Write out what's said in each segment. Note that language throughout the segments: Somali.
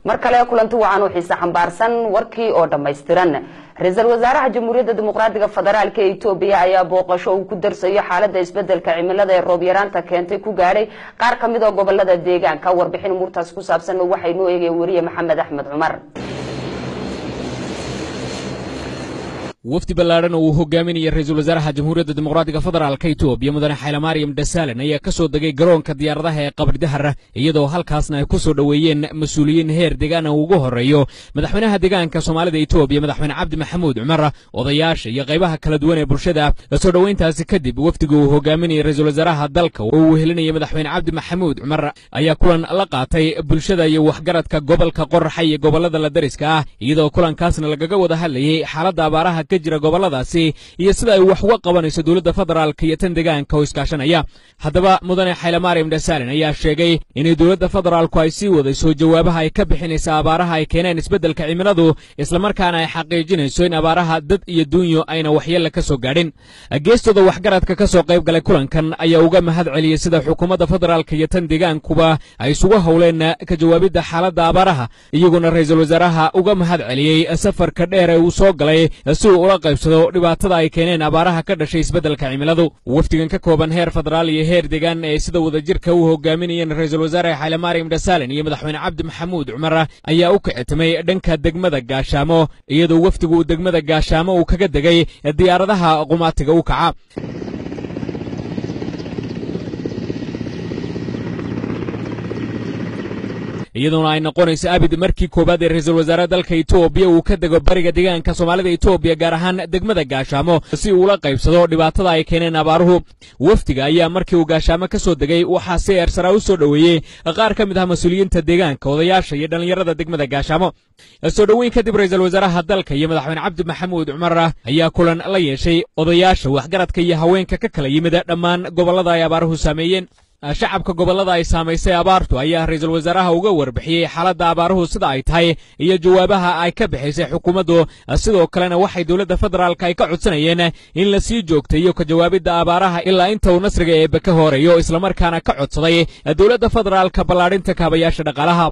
markale kulanti wacan oo xiisa xambaarsan warkii oo dhameystiran ra'iisul wasaaraha jamhuuriyadda dimuqraadiga federaalka Itoobiya ayaa booqasho uu ku darsayo xaaladda isbedelka cimilada ee roob yaraanta keentay ku gaaray qaar kamid ah gobolada deegaanka warbixin murtaas ku saabsan waxay noo eegay wariye Maxamed Axmed Cumar wafdi ballaaran oo hogaaminaya ra'iisul wasaaraha jamhuuriyadda dimuqraadiga federaalka Itoobiya mudane Xayla Maryam Dasalan ayaa ka soo degay garoonka diyaaradaha ee Qabri Dahar iyadoo halkaasna ay ku soo dhaweeyeen mas'uuliyiin heer deegaan ugu horeeyo madaxweynaha deegaanka Soomaalida Itoobiya madaxweyne Cabdi Maxamuud Cumar odayaasha iyo qaybaha kala duwan ee bulshada soo dhaweyntaasi kadib wafdigu uu hogaaminaya ra'iisul wasaaraha dalka oo uu helinayay madaxweyne Cabdi Maxamuud Cumar ayaa kulan la qaatay bulshada iyo waxgaradka gobolka Qorraxa iyo gobolada la dariska ah iyadoo kulankaasna lagaga wada hadlayay xaaladda abaaraha jira goboladaasi iyo sida ay wax uga qabanayso dawladda federaalka iyo tan deegaanka oo iskaashanaya haddaba mudane Xayla Maryam Dasalan ayaa sheegay in dawladda federaalku ay sii wadayso jawaabaha ay ka bixinayso abaaraha ay keeneen isbedelka cimiladu isla markaana ay xaqiijinayso in abaaraha dad iyo duunyo ayna waxyeello ka soo gaadhin geestooda waxgaradka ka soo qayb galay kulankan ayaa uga mahad celiyay sida xukuumadda federaalka iyo tan deegaankuba ay isugu howleen ka jawaabidda xaaladda abaaraha iyaguna ra'iisul wasaaraha uga mahad celiyay safarka dheer ee uu soo galay si uu ula qaybsado dhibaatada ay keeneen abaaraha ka dhashay isbedelka cimiladu wafdigan ka kooban heer federaal iyo heer deegaan ee sida wadajirka uu hogaaminayeen ra'iisul wasaare Xayla Maryam Dasalan iyo madaxweyne Cabdi Maxamuud Cumar ayaa u kicitamay dhanka degmada Gaashaamo iyadoo wafdigu degmada Gaashaamo uu kaga degay diyaaradaha qumaatiga u kaca iyadoo ay noqonayso abid markii koobaad ee ra'iisul wasaaraha dalka Itoobiya uu ka dego bariga deegaanka Soomaalida Itoobiya gaar ahaan degmada Gaashaamo si uu la qaybsado dhibaatada ay keeneen abaaruhu wafdiga ayaa markii uu Gaashaamo ka soo degay waxa si ersara u soo dhaweeyay qaar ka mid ah mas'uuliyiinta deegaanka odayaasha iyo dhalinyarada degmada Gaashaamo soo dhaweyn kadib ra'iisul wasaaraha dalka iyo madaxweyne Cabdi Maxamuud Cumar ayaa kulan la yeeshay odayaasha waxgaradka iyo haweenka ka kala yimid dhammaan gobolada ay abaaruhu saameeyeen shacabka gobolada ay saameysay abaartu ayaa ra'iisul wasaaraha uga warbixiyay xaaladda abaaruhu sida ay tahay iyo jawaabaha ay ka bixisay xukuumaddu sidoo kalena waxay dawladda federaalka ay ka codsanayeen in la sii joogteeyo ka jawaabidda abaaraha ilaa inta uu nasriga ee ka horeeyo isla markaana ka codsaday dawladda federaalka ballaadhinta kaabayaasha dhaqaalaha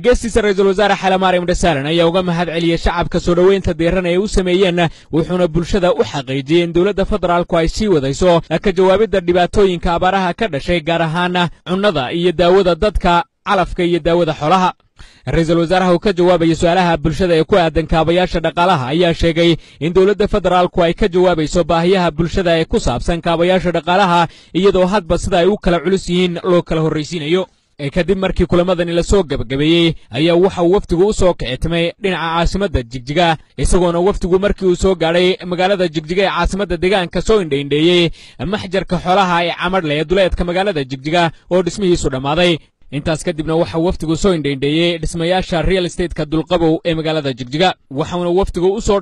geestiisa ra'iisul wasaare Xayla Maryam Dasalan ayaa uga mahad celiyay shacabka soo dhaweynta deeran ee u sameeyeen wuxuuna bulshada u xaqiijiyay in dawladda federaalku ay sii wadayso ka jawaabidda dhibaatooyinka abaaraha ka dhashay gaar cunnada iyo daawada dadka calafka iyo daawada xoolaha ra'iisul wasaaraha uu ka jawaabay su'aalaha bulshada ee ku aadan kaabayaasha dhaqaalaha ayaa sheegay in dawladda federaalku ay ka jawaabayso baahiyaha bulshada ee ku saabsan kaabayaasha dhaqaalaha iyadoo hadba sida ay u kala culus yihiin loo kala horreysiinayo kadib markii kulamadani la soo gabagabeeyay ayaa waxa uu wafdigu u soo kicitamay dhinaca caasimadda Jigjiga isagoona wafdigu markii uu soo gaaray magaalada Jigjiga ee caasimadda deegaanka soo indheeyay maxjarka xoolaha ee Camadle ee duleedka magaalada Jigjiga oo dhismihiisu dhamaaday intaas kadibna waxa wafdigu soo indheeyay dhismayaasha real estate-ka dulqabow ee magaalada Jigjiga waxaana wafdigu u soo